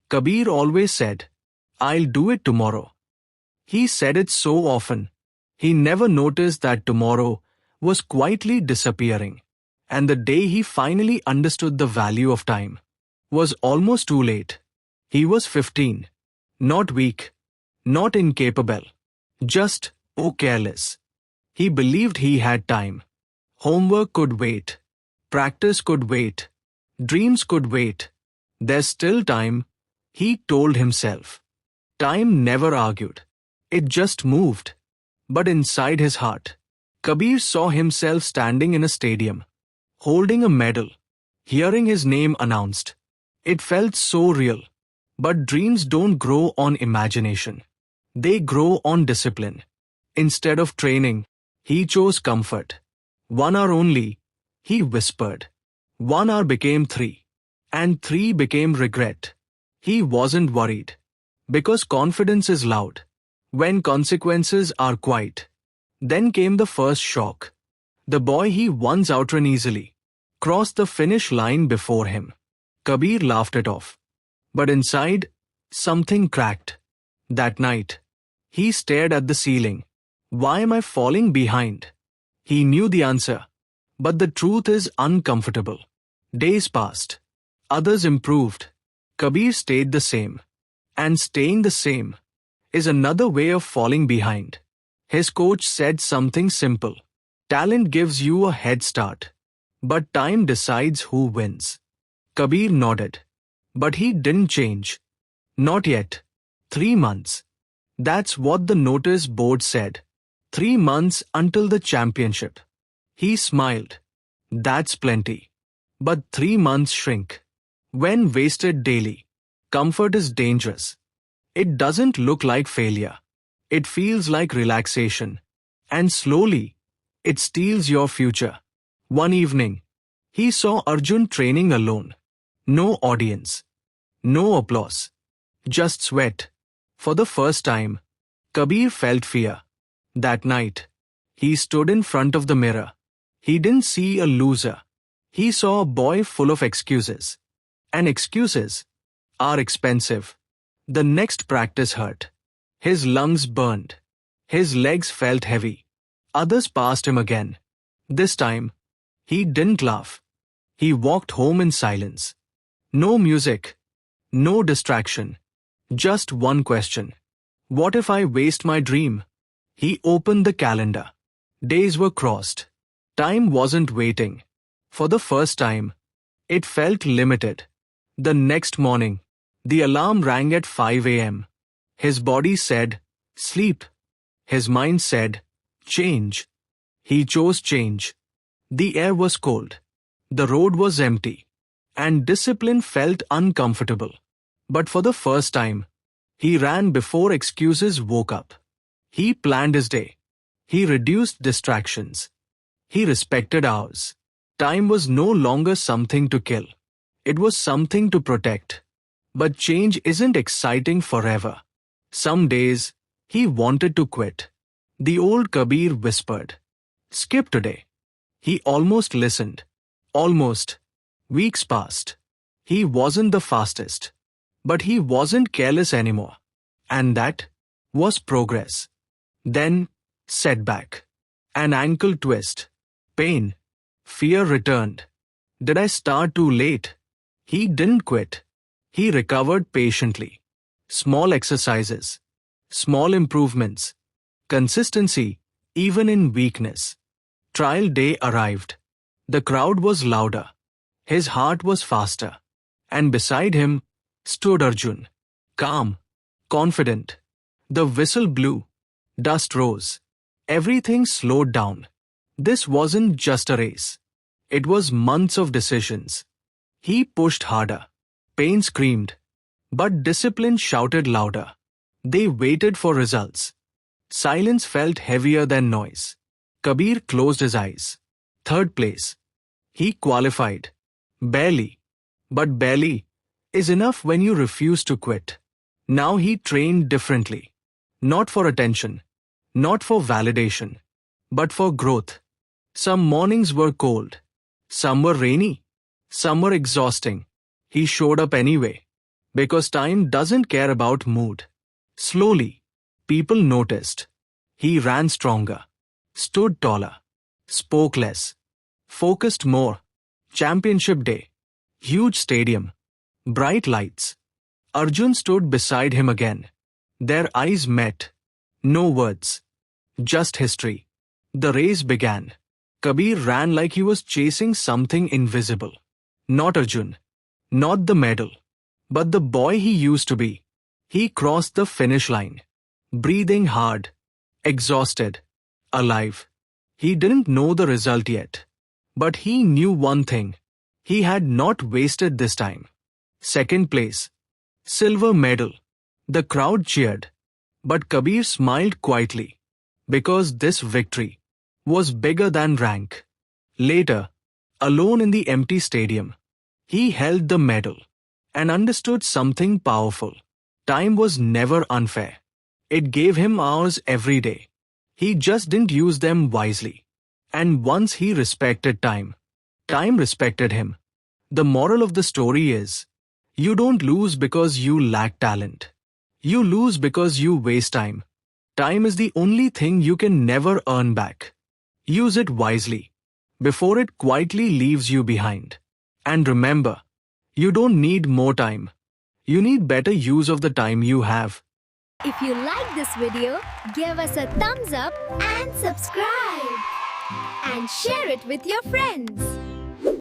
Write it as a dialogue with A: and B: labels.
A: Kabir always said, "I'll do it tomorrow." He said it so often, he never noticed that tomorrow was quietly disappearing. And the day he finally understood the value of time was almost too late. He was 15. Not weak, not incapable, just careless. He believed he had time. Homework could wait. Practice could wait. Dreams could wait. There's still time, he told himself. Time never argued. It just moved. But inside his heart, Kabir saw himself standing in a stadium, holding a medal, hearing his name announced. It felt so real. But dreams don't grow on imagination. They grow on discipline. Instead of training, he chose comfort. 1 hour only, he whispered. 1 hour became 3. And 3 became regret. He wasn't worried. Because confidence is loud. When consequences are quiet. Then came the first shock. The boy he once outran easily crossed the finish line before him. Kabir laughed it off. But inside, something cracked. That night, he stared at the ceiling. Why am I falling behind? He knew the answer. But the truth is uncomfortable. Days passed. Others improved. Kabir stayed the same. And staying the same is another way of falling behind. His coach said something simple. Talent gives you a head start. But time decides who wins. Kabir nodded. But he didn't change. Not yet. 3 months. That's what the notice board said. 3 months until the championship. He smiled. That's plenty. But 3 months shrink. When wasted daily, comfort is dangerous. It doesn't look like failure. It feels like relaxation. And slowly, it steals your future. One evening, he saw Arjun training alone. No audience. No applause. Just sweat. For the first time, Kabir felt fear. That night, he stood in front of the mirror. He didn't see a loser. He saw a boy full of excuses. And excuses are expensive. The next practice hurt. His lungs burned. His legs felt heavy. Others passed him again. This time, he didn't laugh. He walked home in silence. No music. No distraction. Just one question. What if I waste my dream? He opened the calendar. Days were crossed. Time wasn't waiting. For the first time, it felt limited. The next morning, the alarm rang at 5 a.m. His body said, sleep. His mind said, change. He chose change. The air was cold. The road was empty. And discipline felt uncomfortable. But for the first time, he ran before excuses woke up. He planned his day. He reduced distractions. He respected hours. Time was no longer something to kill. It was something to protect. But change isn't exciting forever. Some days, he wanted to quit. The old Kabir whispered, skip today. He almost listened. Almost. Weeks passed. He wasn't the fastest. But he wasn't careless anymore. And that was progress. Then, setback. An ankle twist. Pain. Fear returned. Did I start too late? He didn't quit. He recovered patiently. Small exercises. Small improvements. Consistency, even in weakness. Trial day arrived. The crowd was louder. His heart was faster. And beside him stood Arjun. Calm. Confident. The whistle blew. Dust rose. Everything slowed down. This wasn't just a race. It was months of decisions. He pushed harder. Pain screamed. But discipline shouted louder. They waited for results. Silence felt heavier than noise. Kabir closed his eyes. 3rd place. He qualified. Barely. But barely is enough when you refuse to quit. Now he trained differently. Not for attention. Not for validation. But for growth. Some mornings were cold. Some were rainy. Some were exhausting. He showed up anyway. Because time doesn't care about mood. Slowly, people noticed. He ran stronger, stood taller, spoke less, focused more. Championship day. Huge stadium. Bright lights. Arjun stood beside him again. Their eyes met. No words. Just history. The race began. Kabir ran like he was chasing something invisible. Not Arjun. Not the medal. But the boy he used to be. He crossed the finish line. Breathing hard. Exhausted. Alive. He didn't know the result yet. But he knew one thing. He had not wasted this time. Second place. Silver medal. The crowd cheered. But Kabir smiled quietly. Because this victory was bigger than rank. Later, alone in the empty stadium, he held the medal and understood something powerful. Time was never unfair. It gave him hours every day. He just didn't use them wisely. And once he respected time, time respected him. The moral of the story is, you don't lose because you lack talent. You lose because you waste time. Time is the only thing you can never earn back. Use it wisely, before it quietly leaves you behind. And remember, you don't need more time. You need better use of the time you have.
B: If you like this video, give us a thumbs up and subscribe. And share it with your friends.